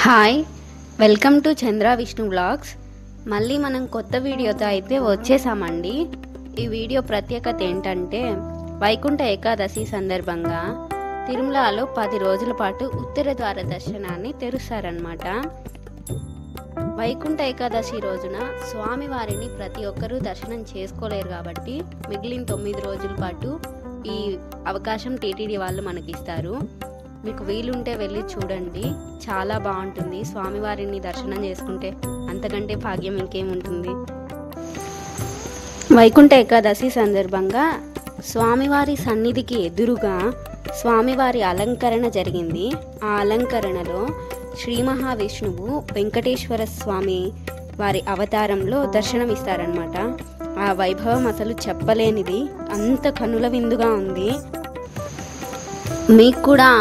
Hi, welcome to Chandra Vishnu vlogs. మళ్ళీ మనం కొత్త వీడియోతో అయితే వచ్చేసామండి. ఈ వీడియో ప్రత్యేకత ఏంటంటే వైకుంఠ ఏకాదశి సందర్భంగా తిరుమలలో 10 రోజుల పాటు ఉత్తర ద్వార దర్శనాన్ని తెరుస్తారనమాట. వైకుంఠ ఏకాదశి రోజున స్వామివారిని ప్రతి ఒక్కరూ దర్శనం చేసుకోలేరు కాబట్టి మిగిలిన 9 రోజుల పాటు ఈ అవకాశం టీటీడీ వాళ్ళు మనకిస్తారు. మీకు వీలుంటే వెళ్ళి చూడండి, చాలా బాగుంటుంది. స్వామివారిని దర్శనం చేసుకుంటే అంతకంటే భాగ్యం ఇంకేముంటుంది. వైకుంఠ ఏకాదశి సందర్భంగా స్వామివారి సన్నిధికి ఎదురుగా స్వామివారి అలంకరణ జరిగింది. ఆ అలంకరణలో శ్రీ మహావిష్ణువు వెంకటేశ్వర స్వామి వారి అవతారంలో దర్శనమిస్తారనమాట. ఆ వైభవం అసలు చెప్పలేనిది, అంత కనుల విందుగా ఉంది. మీకు కూడా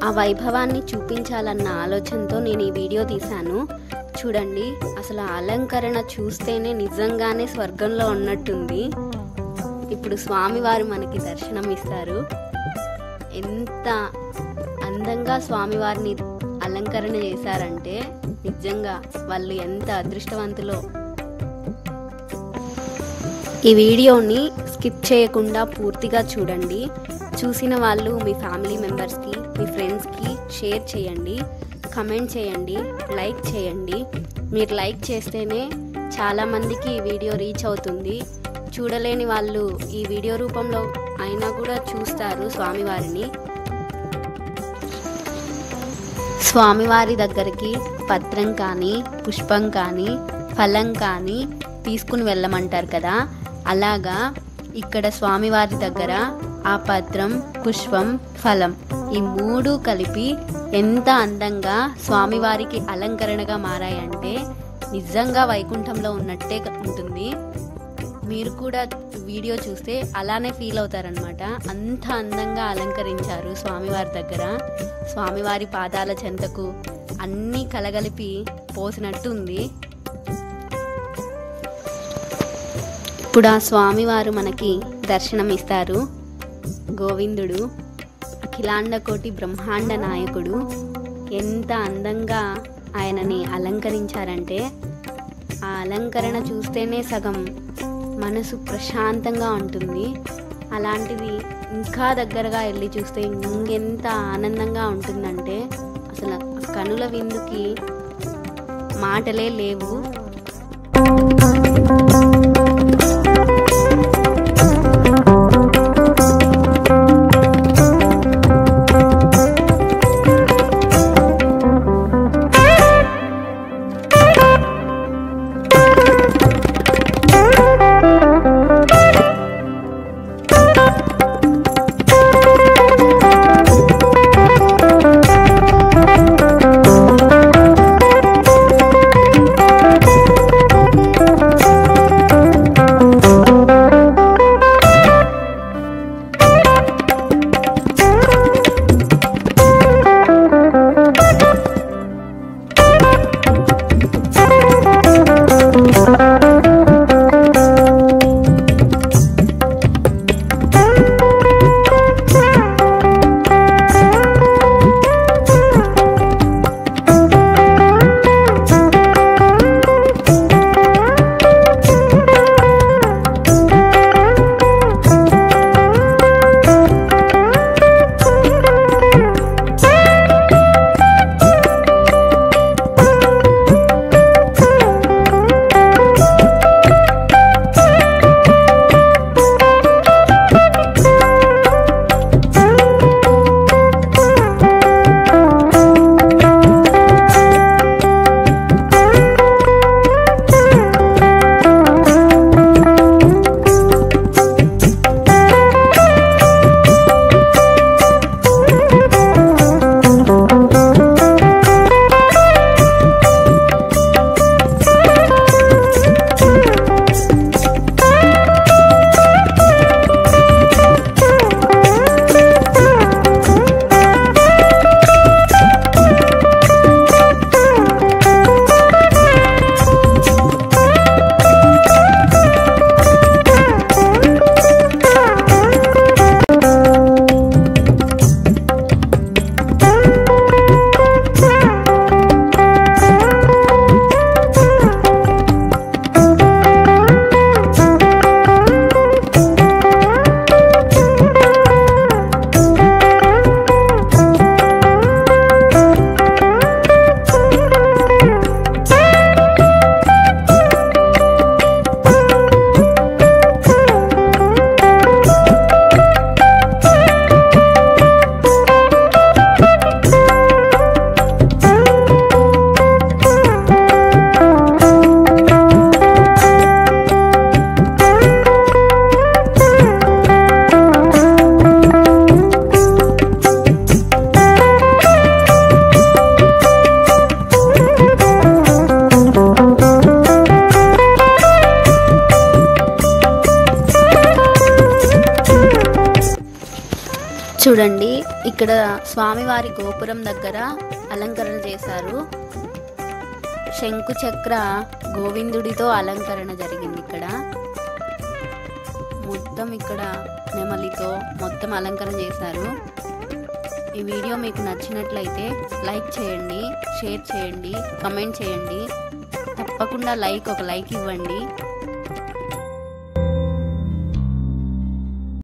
ఆ వైభవాన్ని చూపించాలన్న ఆలోచనతో నేను ఈ వీడియో తీశాను. చూడండి, అసలు ఆ అలంకరణ చూస్తేనే నిజంగానే స్వర్గంలో ఉన్నట్టుంది. ఇప్పుడు స్వామివారు మనకి దర్శనం ఇస్తారు. ఎంత అందంగా స్వామివారిని అలంకరణ చేశారంటే నిజంగా వాళ్ళు ఎంత అదృష్టవంతులో. ఈ వీడియోని స్కిప్ చేయకుండా పూర్తిగా చూడండి. చూసిన వాళ్ళు మీ ఫ్యామిలీ మెంబర్స్కి, మీ ఫ్రెండ్స్కి షేర్ చేయండి, కమెంట్ చేయండి, లైక్ చేయండి. మీరు లైక్ చేస్తేనే చాలామందికి ఈ వీడియో రీచ్ అవుతుంది. చూడలేని వాళ్ళు ఈ వీడియో రూపంలో అయినా కూడా చూస్తారు స్వామివారిని. స్వామివారి దగ్గరికి పత్రం కానీ, పుష్పం కానీ, ఫలం కానీ తీసుకుని వెళ్ళమంటారు కదా, అలాగా ఇక్కడ స్వామివారి దగ్గర ఆ పత్రం, పుష్పం, ఫలం ఈ 3 కలిపి ఎంత అందంగా స్వామివారికి అలంకరణగా మారాయంటే నిజంగా వైకుంఠంలో ఉన్నట్టే ఉంటుంది. మీరు కూడా వీడియో చూస్తే అలానే ఫీల్ అవుతారనమాట. అంత అందంగా అలంకరించారు స్వామివారి దగ్గర. స్వామివారి పాదాల చెంతకు అన్నీ కలగలిపి పోసినట్టు ఉంది. ఇప్పుడు ఆ స్వామివారు మనకి దర్శనం ఇస్తారు. గోవిందుడు, అఖిలాండ కోటి బ్రహ్మాండ నాయకుడు. ఎంత అందంగా ఆయనని అలంకరించారంటే ఆ అలంకరణ చూస్తేనే సగం మనసు ప్రశాంతంగా ఉంటుంది. అలాంటిది ఇంకా దగ్గరగా వెళ్ళి చూస్తే ఇంకెంత ఆనందంగా ఉంటుందంటే అసలు కనుల విందుకి మాటలే లేవు. చూడండి, ఇక్కడ స్వామివారి గోపురం దగ్గర అలంకరణ చేశారు. శంకు చక్ర గోవిందుడితో అలంకరణ జరిగింది. ఇక్కడ మొత్తం ఇక్కడ నెమలితో మొత్తం అలంకరణ చేశారు. ఈ వీడియో మీకు నచ్చినట్లయితే లైక్ చేయండి, షేర్ చేయండి, కమెంట్ చేయండి. తప్పకుండా ఒక లైక్ ఇవ్వండి.